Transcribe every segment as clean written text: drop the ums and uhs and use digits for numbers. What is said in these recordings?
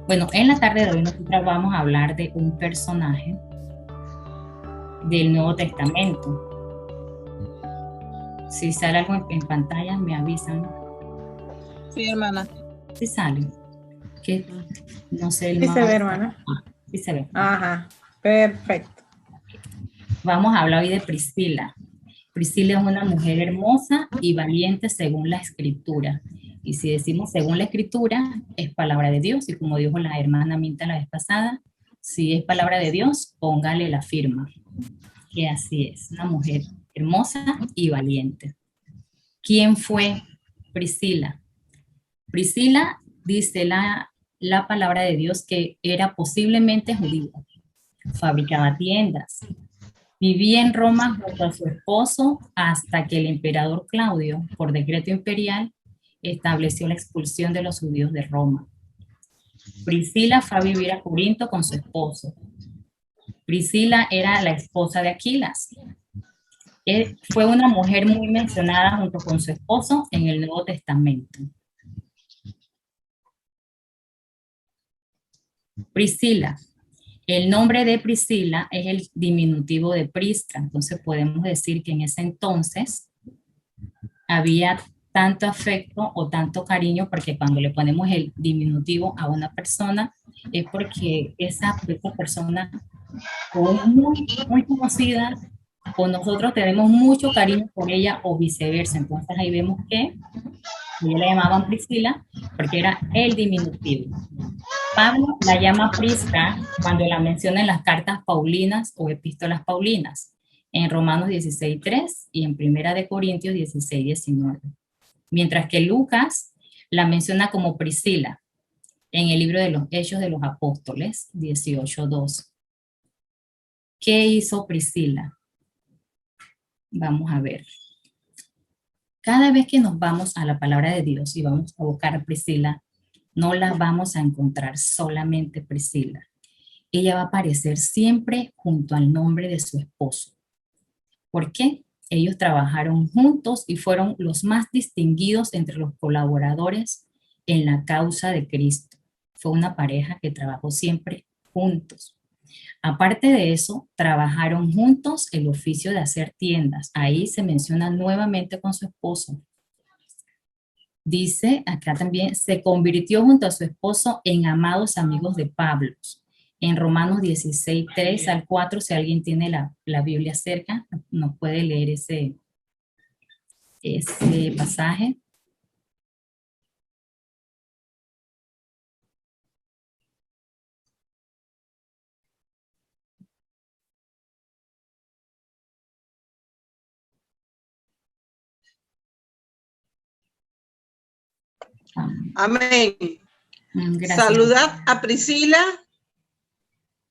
Bueno, en la tarde de hoy nosotros vamos a hablar de un personaje del Nuevo Testamento. Si sale algo en pantalla, me avisan. Sí, hermana. Si sale, que no sé el Sí se ve, más. hermana. Si se ve. Ajá, perfecto. Vamos a hablar hoy de Priscila. Priscila es una mujer hermosa y valiente según la escritura. Y si decimos según la escritura, es palabra de Dios. Y como dijo la hermana Minta la vez pasada, si es palabra de Dios, póngale la firma. Que así es, una mujer hermosa y valiente. ¿Quién fue Priscila? Priscila dice la palabra de Dios que era posiblemente judía, fabricaba tiendas, vivía en Roma junto a su esposo hasta que el emperador Claudio, por decreto imperial, estableció la expulsión de los judíos de Roma. Priscila fue a vivir a Corinto con su esposo. Priscila era la esposa de Aquilas. Fue una mujer muy mencionada junto con su esposo en el Nuevo Testamento. Priscila. El nombre de Priscila es el diminutivo de Prisca, entonces podemos decir que en ese entonces había tanto afecto o tanto cariño, porque cuando le ponemos el diminutivo a una persona es porque esa persona o es muy conocida o nosotros tenemos mucho cariño por ella o viceversa. Entonces ahí vemos que ellos la llamaban Priscila porque era el diminutivo. Pablo la llama Prisca cuando la menciona en las cartas paulinas o epístolas paulinas, en Romanos 16:3 y en Primera de Corintios 16:19. Mientras que Lucas la menciona como Priscila en el libro de los Hechos de los Apóstoles 18:2. ¿Qué hizo Priscila? Vamos a ver. Cada vez que nos vamos a la palabra de Dios y vamos a buscar a Priscila, no la vamos a encontrar solamente Priscila. Ella va a aparecer siempre junto al nombre de su esposo. ¿Por qué? Ellos trabajaron juntos y fueron los más distinguidos entre los colaboradores en la causa de Cristo. Fue una pareja que trabajó siempre juntos. Aparte de eso, trabajaron juntos el oficio de hacer tiendas. Ahí se menciona nuevamente con su esposo. Dice acá también, se convirtió junto a su esposo en amados amigos de Pablo. En Romanos 16:3 al 4, si alguien tiene la Biblia cerca, nos puede leer ese pasaje. Amén. Gracias. Saludad a Priscila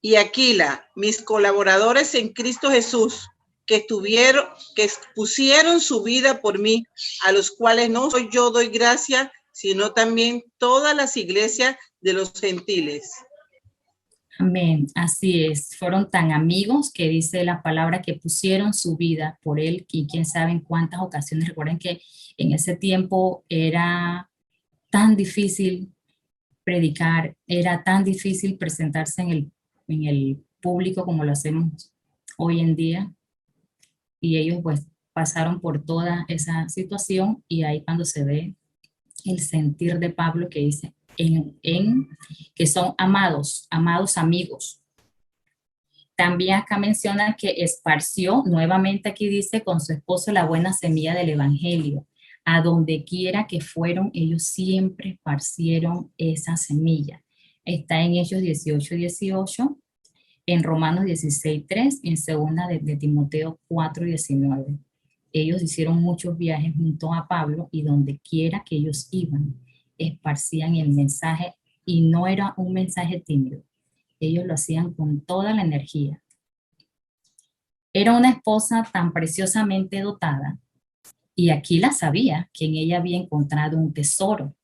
y Aquila, mis colaboradores en Cristo Jesús, que pusieron su vida por mí, a los cuales no soy yo doy gracia, sino también todas las iglesias de los gentiles. Amén, así es. Fueron tan amigos que dice la palabra que pusieron su vida por él y quién sabe en cuántas ocasiones. Recuerden que en ese tiempo era tan difícil predicar, era tan difícil presentarse en el público como lo hacemos hoy en día. Y ellos pues pasaron por toda esa situación y ahí cuando se ve el sentir de Pablo que dice que son amados, amados amigos. También acá menciona que esparció, nuevamente aquí dice, con su esposo la buena semilla del evangelio. A donde quiera que fueron, ellos siempre esparcieron esa semilla. Está en Hechos 18:18, en Romanos 16:3 y en segunda de Timoteo 4:19. Ellos hicieron muchos viajes junto a Pablo y donde quiera que ellos iban, esparcían el mensaje y no era un mensaje tímido. Ellos lo hacían con toda la energía. Era una esposa tan preciosamente dotada y Aquila sabía que en ella había encontrado un tesoro.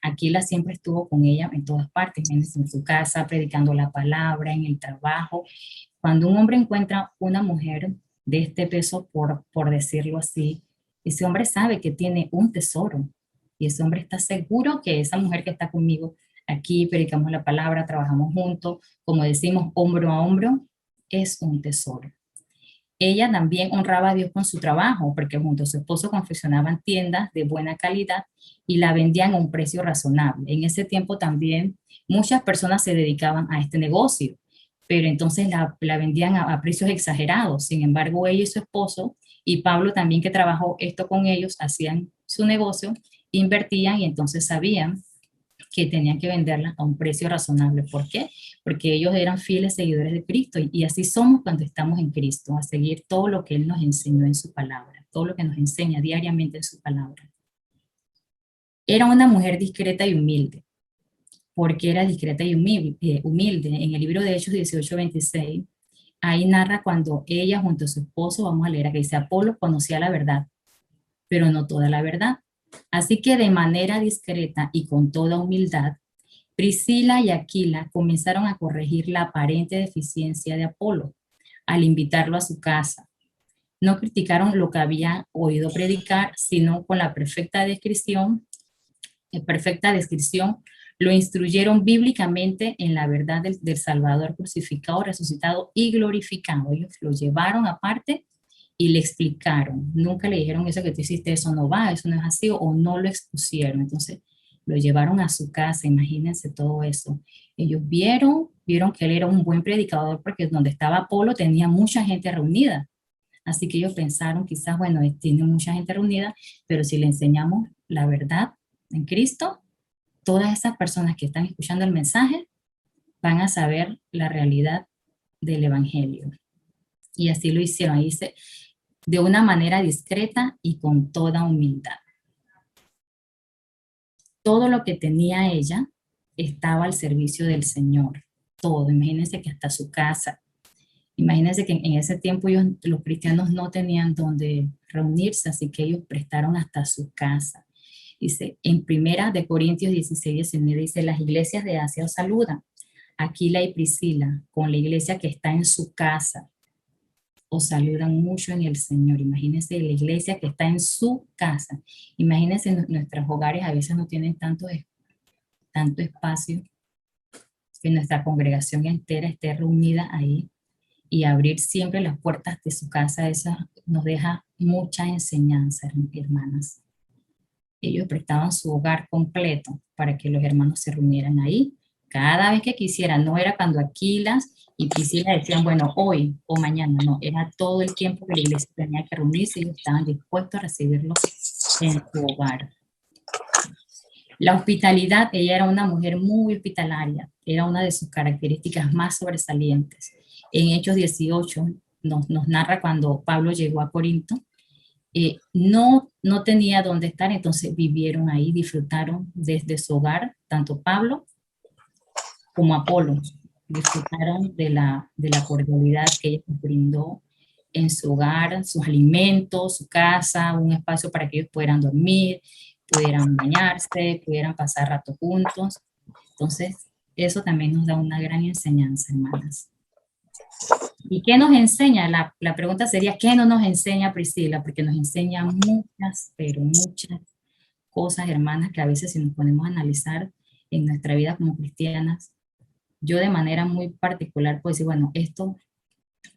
Aquila siempre estuvo con ella en todas partes, en su casa, predicando la palabra, en el trabajo. Cuando un hombre encuentra una mujer de este peso, por decirlo así, ese hombre sabe que tiene un tesoro y ese hombre está seguro que esa mujer que está conmigo aquí predicamos la palabra, trabajamos juntos, como decimos, hombro a hombro, es un tesoro. Ella también honraba a Dios con su trabajo, porque junto a su esposo confeccionaban tiendas de buena calidad y la vendían a un precio razonable. En ese tiempo también muchas personas se dedicaban a este negocio, pero entonces la vendían a precios exagerados. Sin embargo, ella y su esposo, y Pablo también que trabajó esto con ellos, hacían su negocio, invertían y entonces sabían que tenían que venderla a un precio razonable. ¿Por qué? Porque ellos eran fieles seguidores de Cristo y así somos cuando estamos en Cristo, a seguir todo lo que Él nos enseñó en su palabra, todo lo que nos enseña diariamente en su palabra. Era una mujer discreta y humilde. ¿Por qué era discreta y humilde? En el libro de Hechos 18:26, ahí narra cuando ella junto a su esposo, vamos a leer que dice, Apolo conocía la verdad, pero no toda la verdad. Así que de manera discreta y con toda humildad, Priscila y Aquila comenzaron a corregir la aparente deficiencia de Apolo al invitarlo a su casa. No criticaron lo que había oído predicar, sino con la perfecta descripción, lo instruyeron bíblicamente en la verdad del Salvador crucificado, resucitado y glorificado. Ellos lo llevaron aparte y le explicaron. Nunca le dijeron eso que tú hiciste, eso no va, eso no es así, o no lo expusieron. Entonces, lo llevaron a su casa, imagínense todo eso. Ellos vieron que él era un buen predicador porque donde estaba Apolo tenía mucha gente reunida. Así que ellos pensaron quizás, bueno, él tiene mucha gente reunida, pero si le enseñamos la verdad en Cristo, todas esas personas que están escuchando el mensaje van a saber la realidad del Evangelio. Y así lo hicieron. Ahí dice, de una manera discreta y con toda humildad. Todo lo que tenía ella estaba al servicio del Señor. Todo. Imagínense que hasta su casa. Imagínense que en ese tiempo los cristianos no tenían donde reunirse, así que ellos prestaron hasta su casa. Dice, en Primera de Corintios 16:19 dice, las iglesias de Asia os saludan. Aquila y Priscila, con la iglesia que está en su casa, os saludan mucho en el Señor. Imagínense la iglesia que está en su casa. Imagínense nuestros hogares a veces no tienen tanto espacio, que nuestra congregación entera esté reunida ahí y abrir siempre las puertas de su casa. Eso nos deja mucha enseñanza, hermanas. Ellos prestaban su hogar completo para que los hermanos se reunieran ahí cada vez que quisieran. No era cuando Aquilas y Priscila decían, bueno, hoy o mañana, no, era todo el tiempo que la iglesia tenía que reunirse y ellos estaban dispuestos a recibirlos en su hogar. La hospitalidad, ella era una mujer muy hospitalaria, era una de sus características más sobresalientes. En Hechos 18 nos narra cuando Pablo llegó a Corinto, no tenía dónde estar, entonces vivieron ahí, disfrutaron desde su hogar, tanto Pablo como Apolo, disfrutaron de la cordialidad que ella les brindó en su hogar, sus alimentos, su casa, un espacio para que ellos pudieran dormir, pudieran bañarse, pudieran pasar rato juntos. Entonces, eso también nos da una gran enseñanza, hermanas. ¿Y qué nos enseña? La pregunta sería, ¿qué no nos enseña Priscila? Porque nos enseña muchas, pero muchas cosas, hermanas, que a veces si nos ponemos a analizar en nuestra vida como cristianas, yo de manera muy particular puedo decir, bueno, esto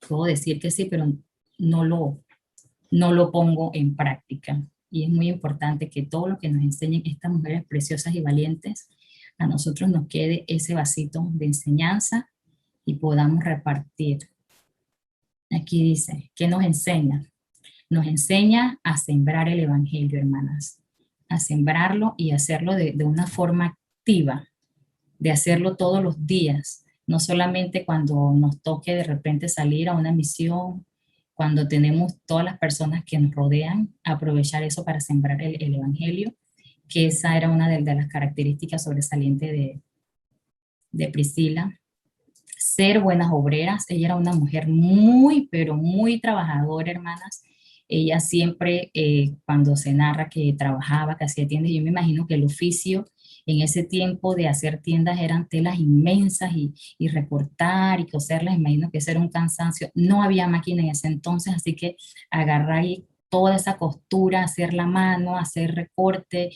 puedo decir que sí, pero no lo pongo en práctica. Y es muy importante que todo lo que nos enseñen estas mujeres preciosas y valientes, a nosotros nos quede ese vasito de enseñanza y podamos repartir. Aquí dice, ¿qué nos enseña? Nos enseña a sembrar el evangelio, hermanas, a sembrarlo y hacerlo de una forma activa, de hacerlo todos los días, no solamente cuando nos toque de repente salir a una misión, cuando tenemos todas las personas que nos rodean, aprovechar eso para sembrar el evangelio, que esa era una de las características sobresalientes de Priscila. Ser buenas obreras, ella era una mujer muy, pero muy trabajadora, hermanas. Ella siempre, cuando se narra que trabajaba, que hacía tiendas, yo me imagino que el oficio en ese tiempo de hacer tiendas eran telas inmensas y recortar y coserlas, imagino que eso era un cansancio. No había máquina en ese entonces, así que agarrar ahí toda esa costura, hacer la mano, hacer recorte,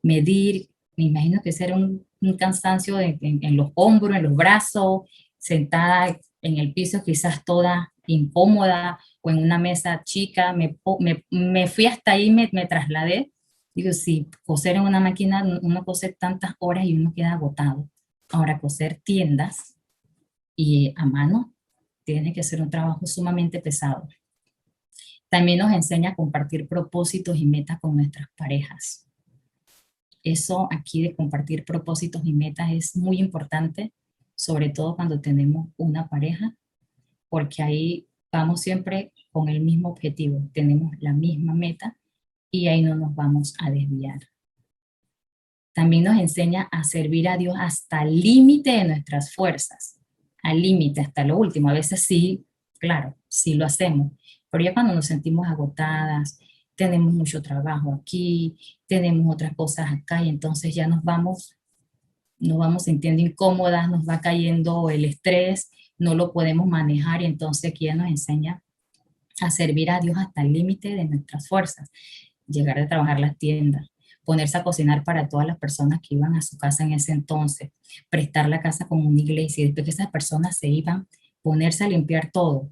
medir, Me imagino que ese era un cansancio en los hombros, en los brazos, sentada en el piso, quizás toda incómoda o en una mesa chica. Me fui hasta ahí, me trasladé. Digo, si coser en una máquina, uno cose tantas horas y uno queda agotado. Ahora, coser tiendas y a mano tiene que ser un trabajo sumamente pesado. También nos enseña a compartir propósitos y metas con nuestras parejas. Eso aquí de compartir propósitos y metas es muy importante, sobre todo cuando tenemos una pareja, porque ahí vamos siempre con el mismo objetivo, tenemos la misma meta y ahí no nos vamos a desviar. También nos enseña a servir a Dios hasta el límite de nuestras fuerzas, al límite, hasta lo último. A veces sí, claro, sí lo hacemos, pero ya cuando nos sentimos agotadas, tenemos mucho trabajo aquí, tenemos otras cosas acá y entonces ya nos vamos sintiendo incómodas, nos va cayendo el estrés, no lo podemos manejar y entonces aquí ya nos enseña a servir a Dios hasta el límite de nuestras fuerzas, llegar a trabajar las tiendas, ponerse a cocinar para todas las personas que iban a su casa en ese entonces, prestar la casa como una iglesia y después que esas personas se iban, ponerse a limpiar todo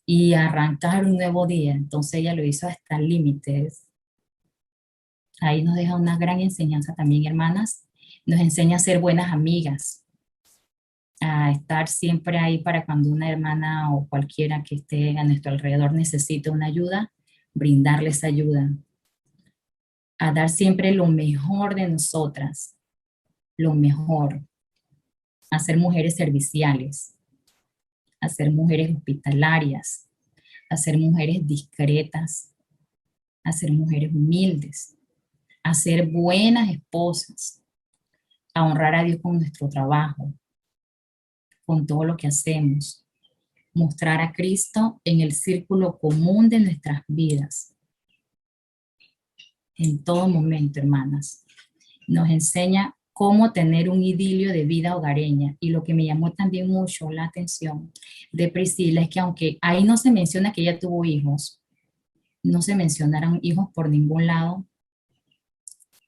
y arrancar un nuevo día. Entonces ella lo hizo hasta el límite. Ahí nos deja una gran enseñanza también, hermanas. Nos enseña a ser buenas amigas, a estar siempre ahí para cuando una hermana o cualquiera que esté a nuestro alrededor necesite una ayuda, brindarles ayuda, a dar siempre lo mejor de nosotras, lo mejor, a ser mujeres serviciales, a ser mujeres hospitalarias, a ser mujeres discretas, a ser mujeres humildes, a ser buenas esposas, a honrar a Dios con nuestro trabajo, con todo lo que hacemos, mostrar a Cristo en el círculo común de nuestras vidas, en todo momento, hermanas. Nos enseña cómo tener un idilio de vida hogareña. Y lo que me llamó también mucho la atención de Priscila es que aunque ahí no se menciona que ella tuvo hijos, no se mencionaron hijos por ningún lado,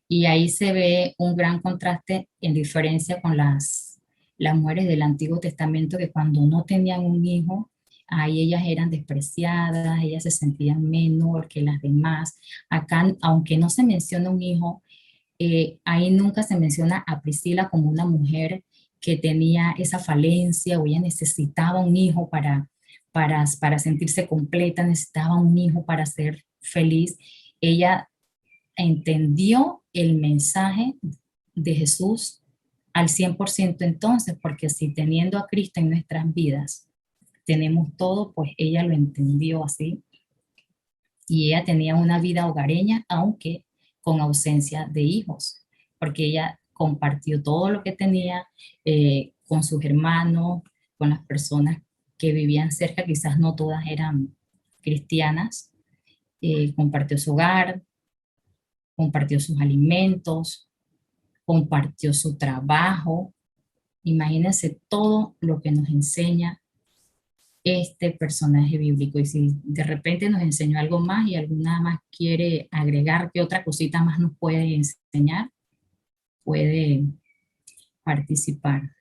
y ahí se ve un gran contraste en diferencia con las mujeres del Antiguo Testamento, que cuando no tenían un hijo, ahí ellas eran despreciadas, ellas se sentían menor que las demás. Acá, aunque no se menciona un hijo, ahí nunca se menciona a Priscila como una mujer que tenía esa falencia o ella necesitaba un hijo para sentirse completa, necesitaba un hijo para ser feliz. Ella entendió el mensaje de Jesús al 100% entonces, porque si teniendo a Cristo en nuestras vidas tenemos todo, pues ella lo entendió así. Y ella tenía una vida hogareña, aunque con ausencia de hijos, porque ella compartió todo lo que tenía con sus hermanos, con las personas que vivían cerca, quizás no todas eran cristianas, compartió su hogar, compartió sus alimentos, compartió su trabajo. Imagínense todo lo que nos enseña este personaje bíblico. Y si de repente nos enseñó algo más y alguna más quiere agregar, ¿qué otra cosita más nos puede enseñar? Puede participar.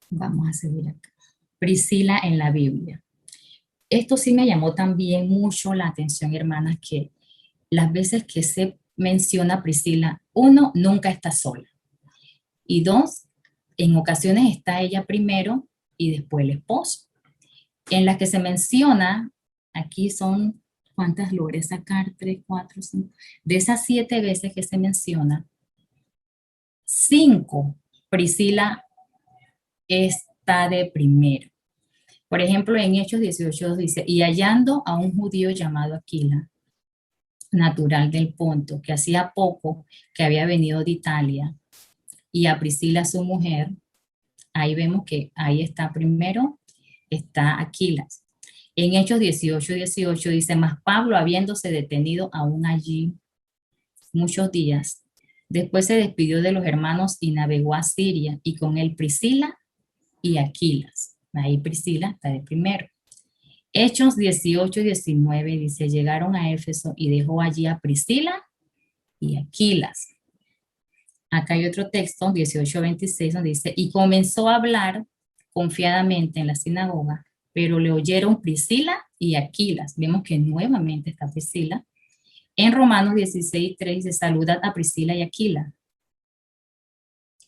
Vamos a seguir acá. Priscila en la Biblia. Esto sí me llamó también mucho la atención, hermanas, que las veces que se menciona a Priscila, uno, nunca está sola. Y dos, en ocasiones está ella primero y después el esposo. En las que se menciona, aquí son, ¿cuántas logré sacar? 3, 4, 5. De esas 7 veces que se menciona, 5, Priscila está de primero. Por ejemplo, en Hechos 18 dice, y hallando a un judío llamado Aquila, natural del Ponto, que hacía poco que había venido de Italia, y a Priscila su mujer, ahí vemos que ahí está primero, está Aquila. En Hechos 18 dice, mas Pablo habiéndose detenido aún allí muchos días, después se despidió de los hermanos y navegó a Siria, y con él Priscila y Aquilas. Ahí Priscila está de primero. Hechos 18 y 19 dice, llegaron a Éfeso y dejó allí a Priscila y Aquilas. Acá hay otro texto, 18-26, donde dice, y comenzó a hablar confiadamente en la sinagoga, pero le oyeron Priscila y Aquilas. Vemos que nuevamente está Priscila. En Romanos 16:3 dice, saludad a Priscila y Aquila.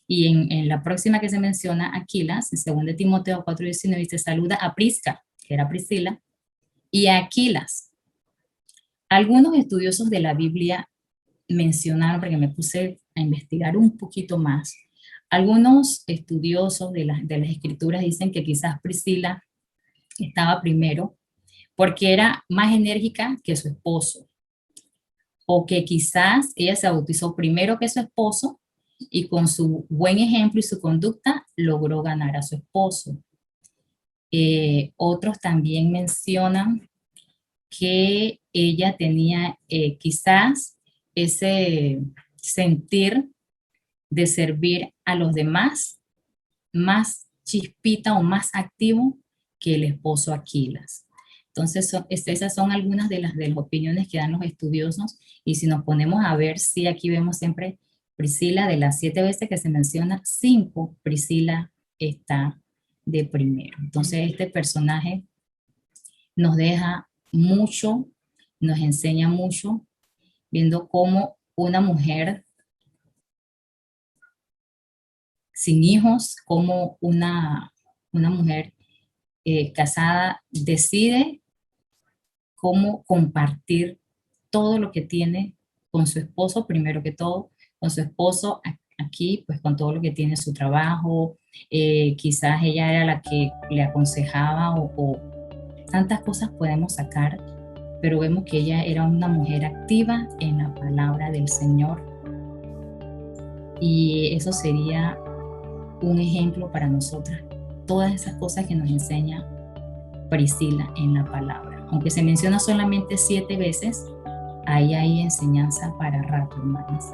Y en la próxima que se menciona, Aquilas, en 2 Timoteo 4:19, dice, saluda a Prisca, que era Priscila, y a Aquilas. Algunos estudiosos de la Biblia mencionaron, porque me puse a investigar un poquito más, algunos estudiosos de las escrituras dicen que quizás Priscila estaba primero porque era más enérgica que su esposo, o que quizás ella se bautizó primero que su esposo y con su buen ejemplo y su conducta logró ganar a su esposo. Otros también mencionan que ella tenía quizás ese sentir de servir a los demás más chispita o más activo que el esposo Aquilas. Entonces, esas son algunas de las opiniones que dan los estudiosos, y si nos ponemos a ver, sí, aquí vemos siempre Priscila, de las 7 veces que se menciona, 5, Priscila está de primero. Entonces, este personaje nos deja mucho, nos enseña mucho, viendo cómo una mujer sin hijos, cómo una mujer casada decide cómo compartir todo lo que tiene con su esposo, primero que todo, con su esposo aquí, pues con todo lo que tiene su trabajo, quizás ella era la que le aconsejaba o tantas cosas podemos sacar, pero vemos que ella era una mujer activa en la palabra del Señor, y eso sería un ejemplo para nosotras. Todas esas cosas que nos enseña Priscila en la palabra. Aunque se menciona solamente 7 veces, ahí hay enseñanza para rato, hermanas.